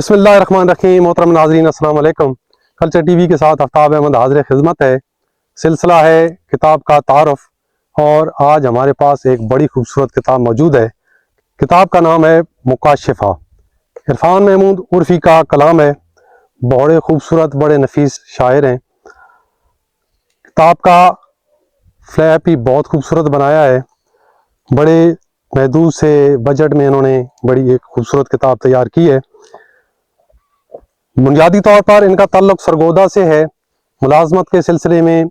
बिस्मिल्लाहिर्रहमानिर्रहीम। मोहतरम नाज़रीन, अस्सलाम वालेकुम। कल्चर टीवी के साथ आफ्ताब अहमद हाज़िर खिदमत है। सिलसिला है किताब का तारुफ और आज हमारे पास एक बड़ी खूबसूरत किताब मौजूद है। किताब का नाम है मुकाशिफ़ा। इरफान महमूद उर्फ़ी का कलाम है। बड़े खूबसूरत, बड़े नफीस शायर हैं। किताब का फ्लैप ही बहुत खूबसूरत बनाया है। बड़े महदूद से बजट में इन्होंने बड़ी एक खूबसूरत किताब तैयार की है। बुनियादी तौर पर इनका ताल्लुक सरगोदा से है। मुलाजमत के सिलसिले में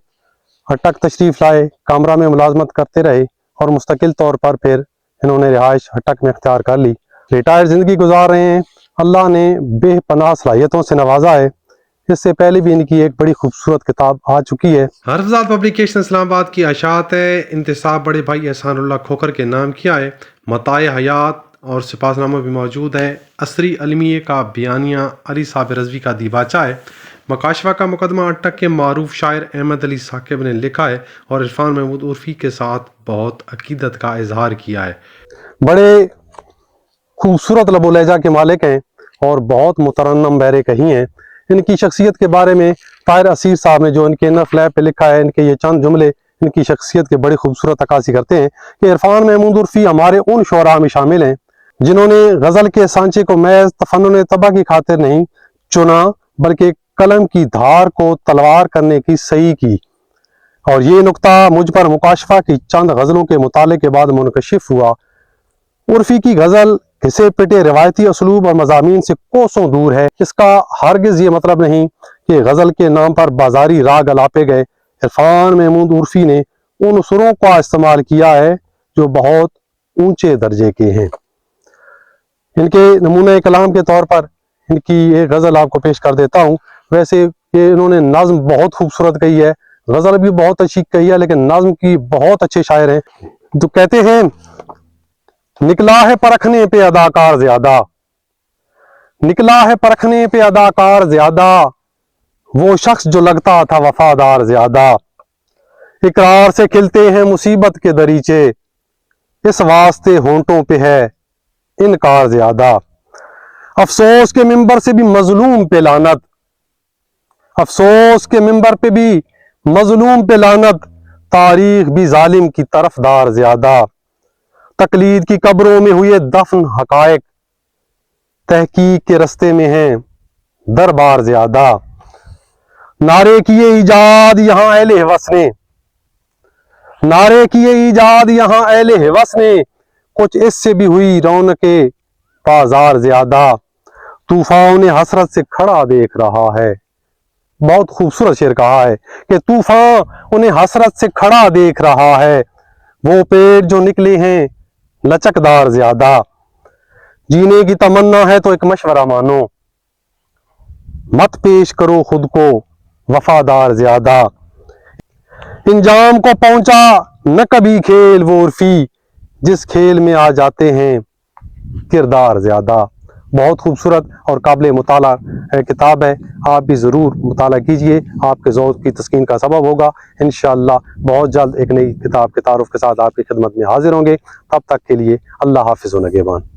हटक तशरीफ़ लाए, कामरा में मुलाजमत करते रहे और मुस्तकिल तौर पर फिर इन्होंने रिहाइश हटक में अख्तियार कर ली। रिटायर ज़िंदगी गुजार रहे हैं। अल्लाह ने बेपनाह सलाहियतों से नवाजा है। इससे पहले भी इनकी एक बड़ी खूबसूरत किताब आ चुकी है। हर्फजात पब्लिकेशन इस्लामाबाद की अशात है। इंतसाब बड़े भाई एहसानुल्लाह खोखर के नाम किया है। मताए हयात और सिपासनामा भी मौजूद है। असरी अलमिये का बयानिया अली साहब रज़वी का दीबाचा है। मुकाशिफ़ा का मुकदमा अटक के मारूफ शायर अहमद अली साकिब ने लिखा है और इरफान महमूद उर्फ़ी के साथ बहुत अकीदत का इजहार किया है। बड़े खूबसूरत लबो लहजा के मालिक हैं और बहुत मुतरन्नम बहरे कही हैं। इनकी शख्सियत के बारे में ताहिर असीर साहब ने जो इनके इनर फ्लैप पे लिखा है, इनके ये चंद जुमले इनकी शख्सियत के बड़ी खूबसूरत अक्कासी करते हैं कि इरफान महमूद उर्फ़ी हमारे उन शोरा में शामिल हैं जिन्होंने गज़ल के सांचे को महज तफन्नुन तबा की खातिर नहीं चुना, बल्कि कलम की धार को तलवार करने की सही की। और ये नुक्ता मुझ पर मुकाशिफ़ा की चंद गज़लों के मुताले के बाद मुनकशिफ हुआ। उर्फ़ी की गज़ल घिसे पिटे रिवायती असलूब और मज़ामीन से कोसों दूर है। इसका हरगिज़ ये मतलब नहीं कि गज़ल के नाम पर बाजारी राग अलापे गए। इरफान महमूद उर्फ़ी ने उन सुरों का इस्तेमाल किया है जो बहुत ऊंचे दर्जे के हैं। इनके नमूने कलाम के तौर पर इनकी एक गज़ल आपको पेश कर देता हूँ। वैसे ये इन्होंने नज़्म बहुत खूबसूरत कही है, गज़ल भी बहुत अच्छी कही है, लेकिन नज़्म की बहुत अच्छे शायर हैं। जो कहते हैं, निकला है परखने पे अदाकार ज्यादा, निकला है परखने पे अदाकार ज्यादा, वो शख्स जो लगता था वफादार ज्यादा। इकरार से खिलते हैं मुसीबत के दरीचे, इस वास्ते होंठों पे है इनकार ज्यादा। अफसोस के मिंबर से भी मजलूम पे लानत, अफसोस के मिंबर पे भी मजलूम पे लानत, तारीख भी जालिम की तरफदार ज्यादा। तकलीद की कब्रों में हुए दफन हकायक, तहकीक के रस्ते में हैं दरबार ज्यादा। नारे किए ईजाद यहाँ अहले हवस ने, नारे किए ईजाद यहाँ अहले हवस ने, कुछ इससे भी हुई रौनके बाजार ज्यादा। तूफान ने हसरत से खड़ा देख रहा है। बहुत खूबसूरत शेर कहा है कि तूफान उन्हें हसरत से खड़ा देख रहा है। वो पेड़ जो निकले हैं लचकदार ज्यादा। जीने की तमन्ना है तो एक मशवरा मानो, मत पेश करो खुद को वफादार ज्यादा। इंजाम को पहुंचा न कभी खेल वो उर्फ़ी, जिस खेल में आ जाते हैं किरदार ज्यादा। बहुत खूबसूरत और काबिल मुताला किताब है। आप भी ज़रूर मुताला कीजिए, आपके ज़ौक़ की तस्कीन का सबब होगा। इंशाअल्लाह बहुत जल्द एक नई किताब के तारुफ के साथ आपकी खिदमत में हाजिर होंगे। तब तक के लिए अल्लाह हाफ़िज़ व निगहबान।